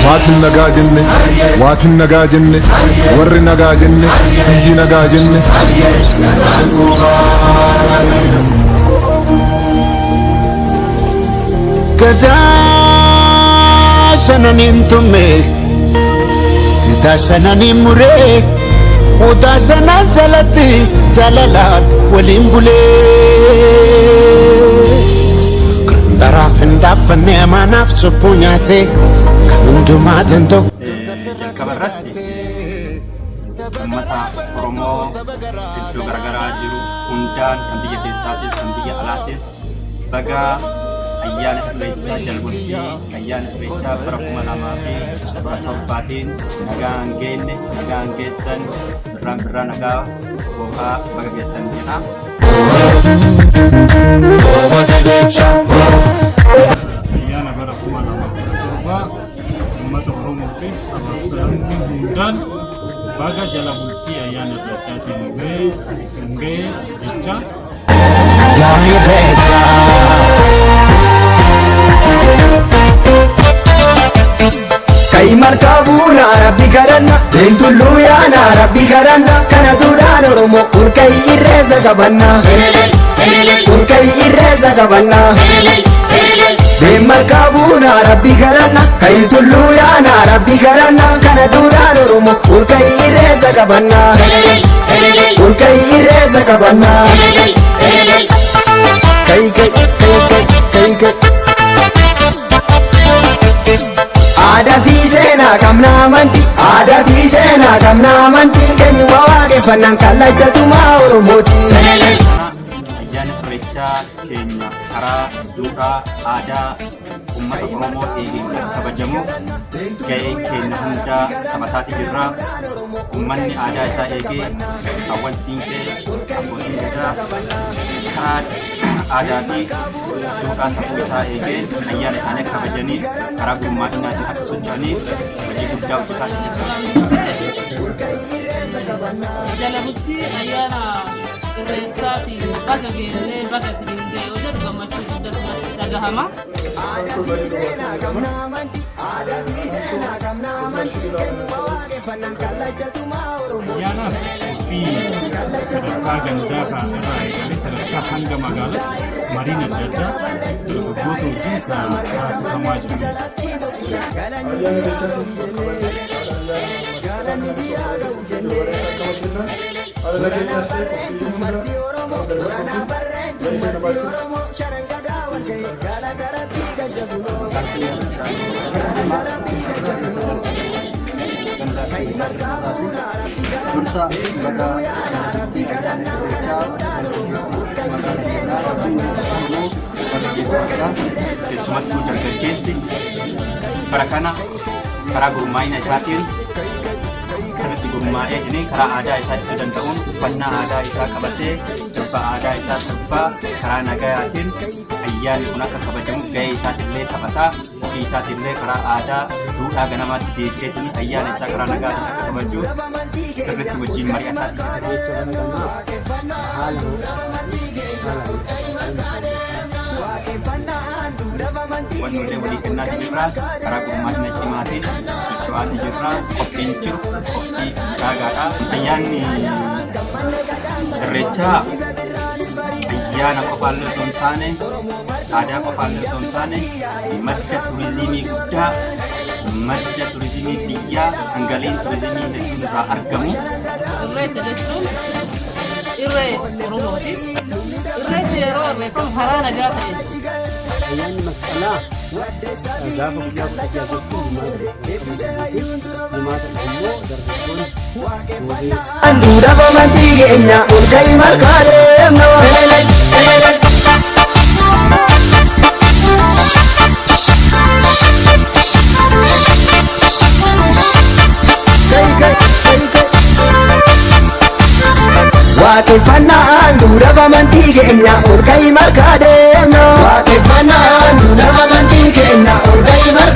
Maatiin nagaa jenne, waatiin nagaa jenne, warri nagaa jenne, biyyi nagaa jenne. Gadaa sananin tumme, gadaa sananin muree, odaa sanan jalatti jalalaan waliin bulee. Kan daraaf hin dhaabbanne amaanaaf cubbuu nyaate kan hundumaa danda'u. Jalqabarratti uummata Oromoo iddoo garaagaraa jiru hundaan kan biyya keessaatis kan biyya alaatis baga ayyaana irreechaa jalbultii ayyaana irreechaa bara 2017 nagaan geenne nagaan geessan birraan nagaa boo'aa baga geessan jedha. Ayyaana bara 2017 uummata Oromootiif sabaaf sablammii hundaan baga jala bultii ayyaana irreechaatiin isin ga'e jecha. Kai markabuna Rabbi karanna Bintullu yaana Rabbi karanna Kana duraan Oromo Urkai irreessa qabanna Urkai irreessa qabanna Ben markabuna Rabbi karanna Kai tullu yaana Rabbi karanna Kana duraan Oromo Urkai irreessa qabanna Urkai irreessa qabanna Kai Ada fi seenaa qabna amantii, ada fi seenaa qabna amantii, keenyuma waaqeffannaan kallachatumaa Oromooti. Ayyaana irreechaa keenya karaa duudhaa aadaa uummata Oromoo eegee kabajamuuf ga'ee keenya hundaa taphataatii jirra. Uummanni aadaa isaa eegee hawwan siinqee abbootiin gadaa karaa aadaa fi duudhaa safuu isaa eegee ayyaana isaanii kabajanii karaa gurmaa'inaatiin akka socho'aniif hojii guddaa hojjetaa jirra. Jala bultii ayyaana irreessaatiin baga geennee baga isin ga'e jedhu gammachuu guddaa dhagahama. Ayyaanaaf fi sadarkaa gandaa irraa eegalee sadarkaa hanga magaalaatti mariin adda addaa dargaggoota wajjin kan taasifamaa jiru. Dursa baga Keessumattuu dargaggeessi bara kana karaa gurmaa'ina isaatiin sirriitti gurmaa'ee karaa aadaa isaa ibsuu danda'uun uffannaa aadaa isaa qabatee sirba aadaa isaa sirbaa karaa nagayaatiin ayyaanni kun akka kabajamuuf ga'ee isaatiillee taphataa ofii isaatiillee karaa aadaa duudhaa ganamaatti deebi'eetiin ayyaana isaa karaa nagaatiin akka kabajuuf sirriitti wajjin mari'ataa. Wantoota walii kennaa jirra karaa gurmaa'ina cimaatiin socho'aatii jirra qophiin jiru qophii gaagaadha. Ayyaanni irreechaa ayyaana qofaallee osoo hin taane aadaa qofaallee osoo hin taane madda turizimii guddaa madda turizimii biyyaa hangaliin turizimii hedduun irraa argamu. Irreecha jechuun irree Oromooti. Irreechi yeroo irreeffamu karaa nagaa ta'e. ayyaanni masqalaa gaafa guyyaa kudha jaajattuu himaata immoo dargaggoonni Anduudha bamantii keenya ol ka'i markaa deemno. Waaqeffannaan duudha bamantii keenya ol ka'i markaa deemno. Waaqeffannaan duudha bamantii keenya ol ka'i markaa